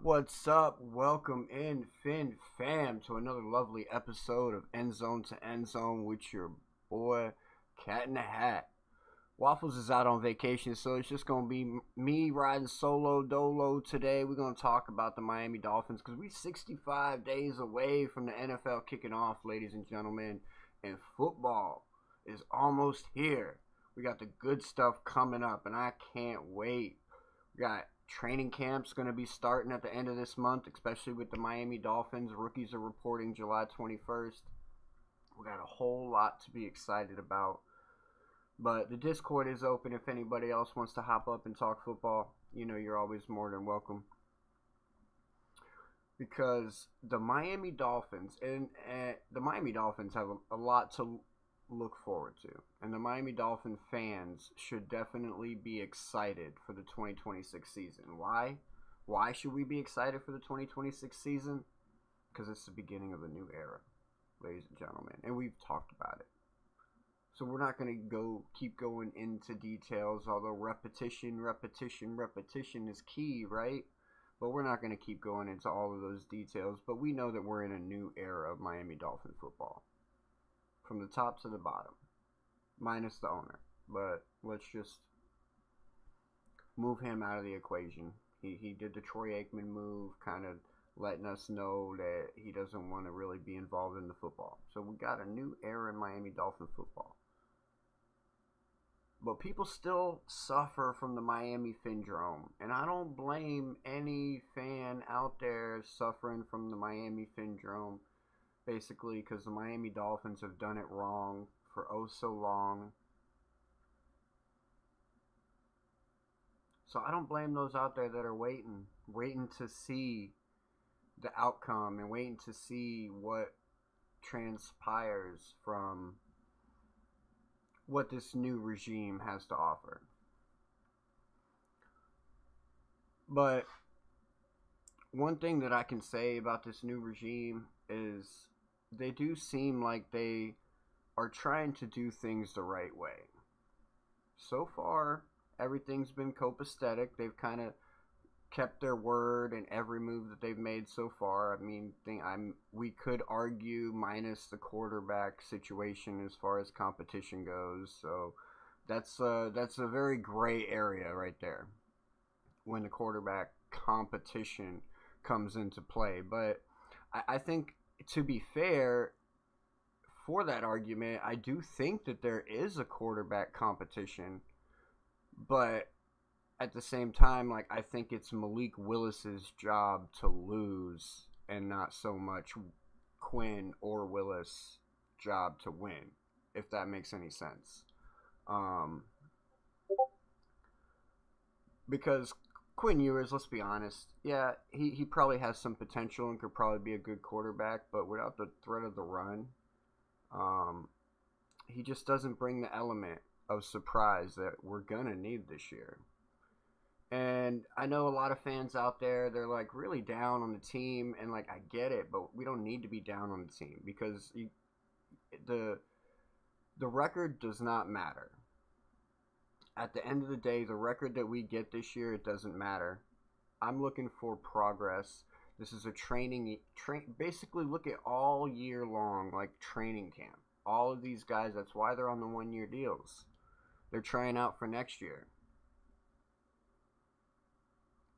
What's up? Welcome in, Fin Fam, to another lovely episode of Endzone to Endzone with your boy, Cat in the Hat. Waffles is out on vacation, so it's just going to be me riding solo dolo today. We're going to talk about the Miami Dolphins because we're 65 days away from the NFL kicking off, ladies and gentlemen, and football is almost here. We got the good stuff coming up, and I can't wait. We got training camp's going to be starting at the end of this month, especially with the Miami Dolphins. Rookies are reporting July 21st. We got a whole lot to be excited about. But the Discord is open if anybody else wants to hop up and talk football. You know, you're always more than welcome. Because the Miami Dolphins have a lot to look forward to. And the Miami Dolphin fans should definitely be excited for the 2026 season. Why? Why should we be excited for the 2026 season? Because it's the beginning of a new era, ladies and gentlemen. And we've talked about it. So we're not going to keep going into details, although repetition is key, right? But we're not going to keep going into all of those details. But we know that we're in a new era of Miami Dolphin football. From the top to the bottom. Minus the owner. But let's just move him out of the equation. He did the Troy Aikman move, kind of letting us know that he doesn't want to really be involved in the football. So we got a new era in Miami Dolphin football. But people still suffer from the Miami Syndrome. And I don't blame any fan out there suffering from the Miami Syndrome. Basically, because the Miami Dolphins have done it wrong for oh so long. So I don't blame those out there that are waiting to see the outcome and waiting to see what transpires from what this new regime has to offer. But one thing that I can say about this new regime is they do seem like they are trying to do things the right way. So far, everything's been copacetic. They've kind of kept their word in every move that they've made so far. I mean, we could argue minus the quarterback situation as far as competition goes. So that's a very gray area right there when the quarterback competition comes into play. But I think, to be fair, for that argument, I do think that there is a quarterback competition, but at the same time, like, I think it's Malik Willis's job to lose and not so much Quinn or Willis' job to win, if that makes any sense. Because Quinn Ewers, let's be honest, yeah, he probably has some potential and could probably be a good quarterback, but without the threat of the run, he just doesn't bring the element of surprise that we're going to need this year. And I know a lot of fans out there, they're like really down on the team, and like I get it, but we don't need to be down on the team because the record does not matter. At the end of the day, the record that we get this year, it doesn't matter. I'm looking for progress. This is a basically look at all year long, like training camp. All of these guys, that's why they're on the 1-year deals. They're trying out for next year.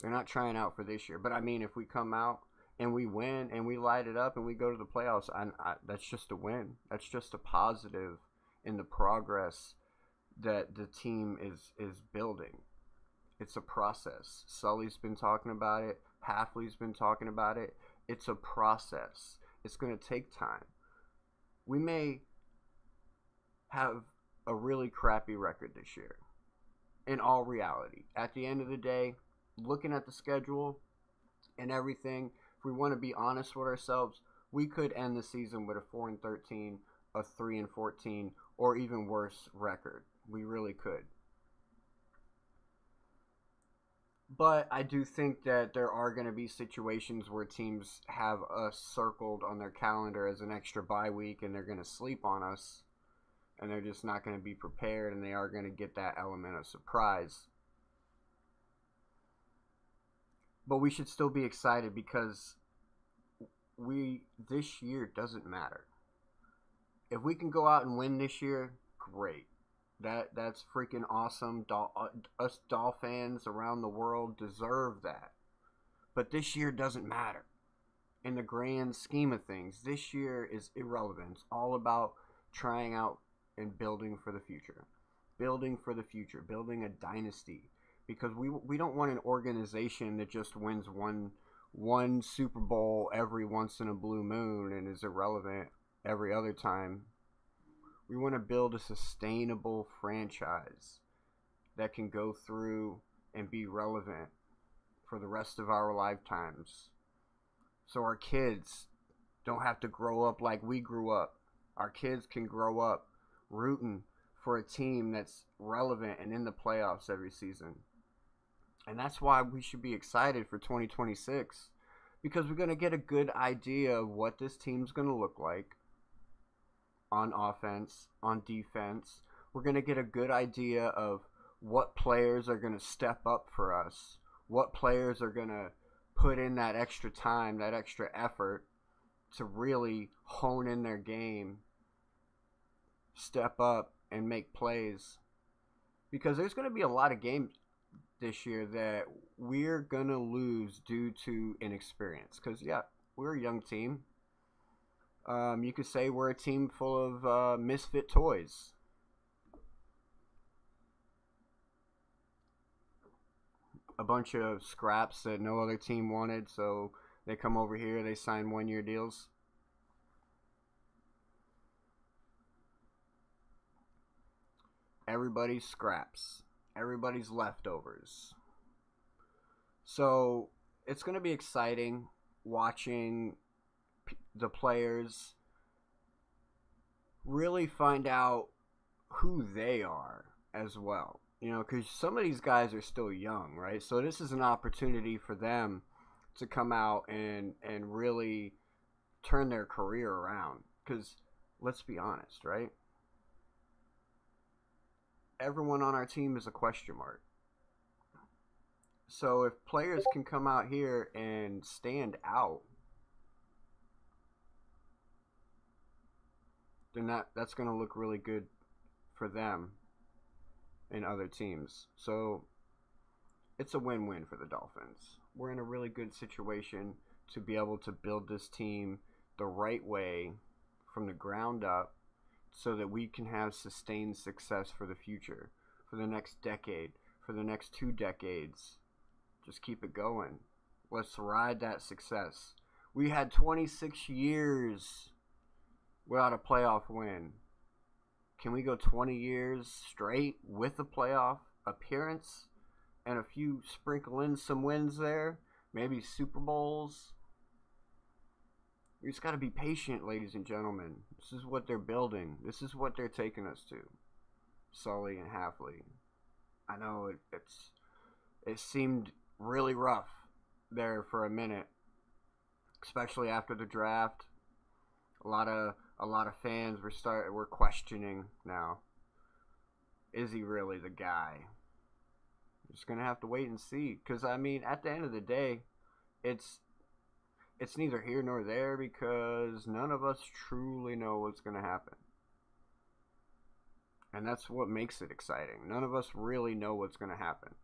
They're not trying out for this year. But I mean, if we come out and we win and we light it up and we go to the playoffs, that's just a win. That's just a positive in the progress that the team is building. It's a process. Sully's been talking about it. Halfley's been talking about it. It's a process. It's going to take time. We may have a really crappy record this year. In all reality. At the end of the day, looking at the schedule and everything, if we want to be honest with ourselves, we could end the season with a 4-13, a 3-14, or even worse record. We really could. But I do think that there are going to be situations where teams have us circled on their calendar as an extra bye week and they're going to sleep on us and they're just not going to be prepared and they are going to get that element of surprise. But we should still be excited because we this year doesn't matter. If we can go out and win this year, great. That's freaking awesome. Us Dolphins around the world deserve that. But this year doesn't matter in the grand scheme of things. This year is irrelevant. It's all about trying out and building for the future. Building for the future, building a dynasty, because we don't want an organization that just wins one Super Bowl every once in a blue moon and is irrelevant every other time. We want to build a sustainable franchise that can go through and be relevant for the rest of our lifetimes. So our kids don't have to grow up like we grew up. Our kids can grow up rooting for a team that's relevant and in the playoffs every season. And that's why we should be excited for 2026, because we're going to get a good idea of what this team's going to look like on offense, on defense. We're going to get a good idea of what players are going to step up for us, what players are going to put in that extra time, that extra effort to really hone in their game, step up and make plays. Because there's going to be a lot of games this year that we're going to lose due to inexperience. Because, yeah, we're a young team. You could say we're a team full of misfit toys. A bunch of scraps that no other team wanted, so they come over here, they sign one-year deals. Everybody's scraps. Everybody's leftovers. So it's going to be exciting watching the players really find out who they are as well. You know, because some of these guys are still young, right? So this is an opportunity for them to come out and really turn their career around. Because let's be honest, right? Everyone on our team is a question mark. So if players can come out here and stand out, then that's going to look really good for them and other teams. So it's a win-win for the Dolphins. We're in a really good situation to be able to build this team the right way from the ground up so that we can have sustained success for the future, for the next decade, for the next 2 decades. Just keep it going. Let's ride that success. We had 26 years without a playoff win. Can we go 20 years straight with a playoff appearance and a few sprinkle in some wins there? Maybe Super Bowls? We just got to be patient, ladies and gentlemen. This is what they're building. This is what they're taking us to. Sully and Halfley. I know it seemed really rough there for a minute, especially after the draft. A lot of fans were questioning now. Is he really the guy? Just gonna have to wait and see. Because I mean, at the end of the day, it's neither here nor there because none of us truly know what's gonna happen. And that's what makes it exciting. None of us really know what's gonna happen.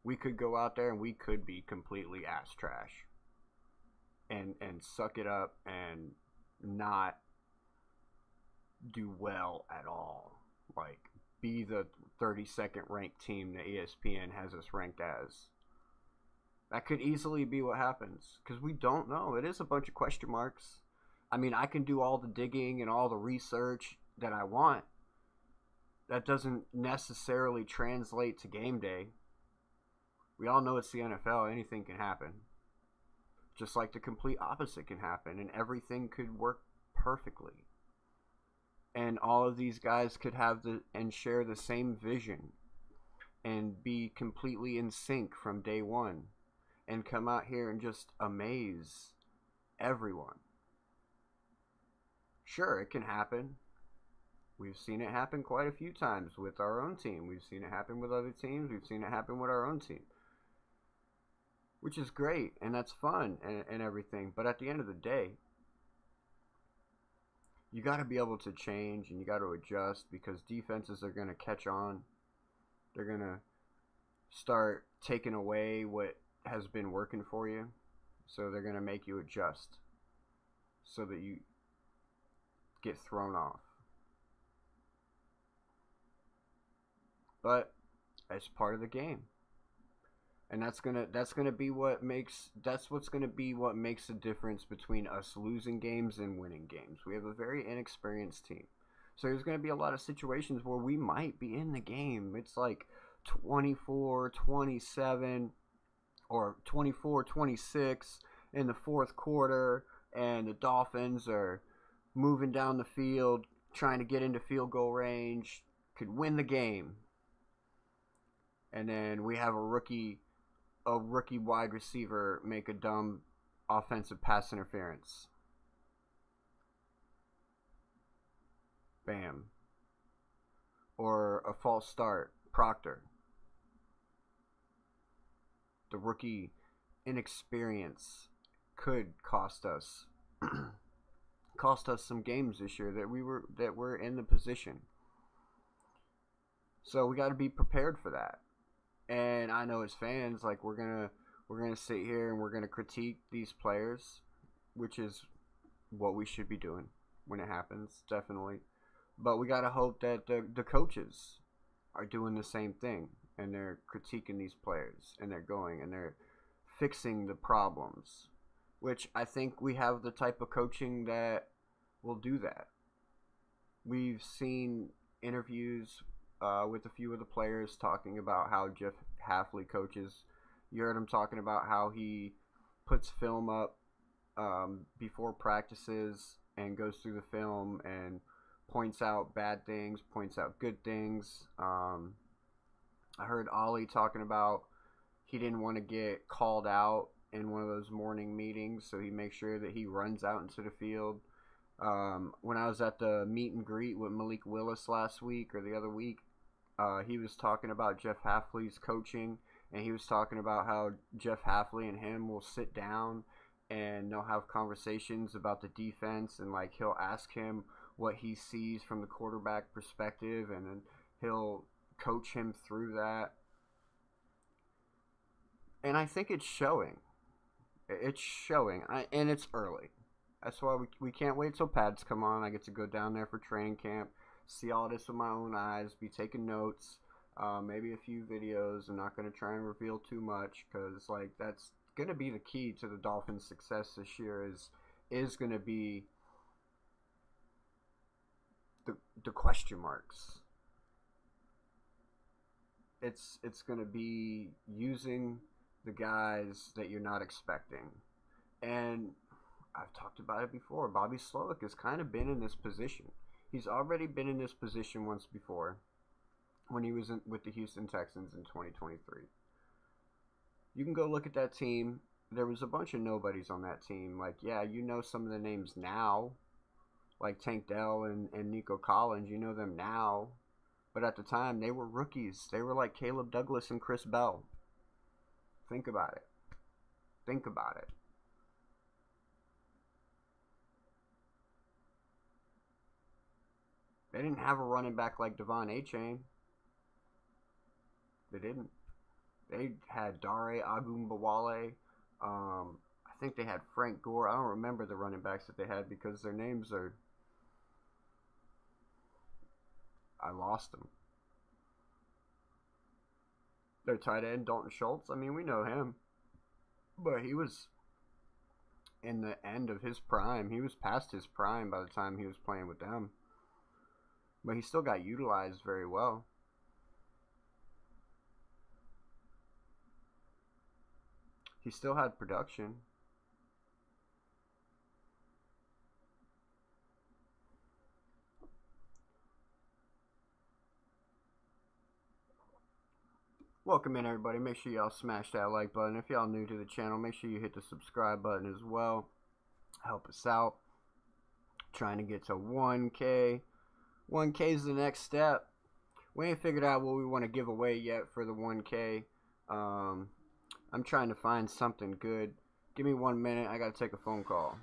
We could go out there and we could be completely ass trash. And suck it up and not do well at all. Like, be the 32nd ranked team that ESPN has us ranked as. That could easily be what happens. Because we don't know. It is a bunch of question marks. I mean, I can do all the digging and all the research that I want. That doesn't necessarily translate to game day. We all know it's the NFL. Anything can happen. Just like the complete opposite can happen, and everything could work perfectly. And all of these guys could have and share the same vision and be completely in sync from day one and come out here and just amaze everyone. Sure, it can happen. We've seen it happen quite a few times with our own team. We've seen it happen with other teams. We've seen it happen with our own team. which is great and that's fun and everything. But at the end of the day, you got to be able to change and you got to adjust because defenses are going to catch on. They're going to start taking away what has been working for you. So they're going to make you adjust so that you get thrown off. But it's part of the game. And that's gonna be what makes the difference between us losing games and winning games. We have a very inexperienced team. So there's gonna be a lot of situations where we might be in the game. It's like 24-27 or 24-26 in the fourth quarter, and the Dolphins are moving down the field, trying to get into field goal range, could win the game. And then we have a rookie wide receiver make a dumb offensive pass interference. Bam. Or a false start, Proctor. The rookie inexperience could cost us some games this year that we're in the position. So we got to be prepared for that. And I know as fans, like we're gonna sit here and we're gonna critique these players, which is what we should be doing when it happens, definitely. But we gotta hope that the coaches are doing the same thing and they're critiquing these players and they're fixing the problems, which I think we have the type of coaching that will do that. We've seen interviews with a few of the players talking about how Jeff Hafley coaches. You heard him talking about how he puts film up before practices and goes through the film and points out bad things, points out good things. I heard Ollie talking about he didn't want to get called out in one of those morning meetings, so he makes sure that he runs out into the field. When I was at the meet and greet with Malik Willis last week or the other week, he was talking about Jeff Hafley's coaching, and he was talking about how Jeff Hafley and him will sit down and they'll have conversations about the defense, and like he'll ask him what he sees from the quarterback perspective, and then he'll coach him through that. And I think it's showing. It's showing, and it's early. That's why we can't wait till pads come on. I get to go down there for training camp, see all this with my own eyes, be taking notes, maybe a few videos. I'm not going to try and reveal too much because like that's going to be the key to the Dolphins' success this year is going to be the question marks. It's going to be using the guys that you're not expecting. And I've talked about it before. Bobby Slowick has kind of been in this position. He's already been in this position once before when he was with the Houston Texans in 2023. You can go look at that team. There was a bunch of nobodies on that team. Like, yeah, you know some of the names now, like Tank Dell and Nico Collins. You know them now. But at the time, they were rookies. They were like Caleb Douglas and Chris Bell. Think about it. Think about it. They didn't have a running back like Devon Achane. They didn't. They had Dare Agumbawale. I think they had Frank Gore. I don't remember the running backs that they had because their names are... I lost them. Their tight end, Dalton Schultz. I mean, we know him. But he was in the end of his prime. He was past his prime by the time he was playing with them. But he still got utilized very well. He still had production. Welcome in, everybody. Make sure y'all smash that like button. If y'all new to the channel, make sure you hit the subscribe button as well. Help us out. Trying to get to 1K. 1K is the next step. We ain't figured out what we want to give away yet for the 1K. I'm trying to find something good. Give me 1 minute. I gotta take a phone call.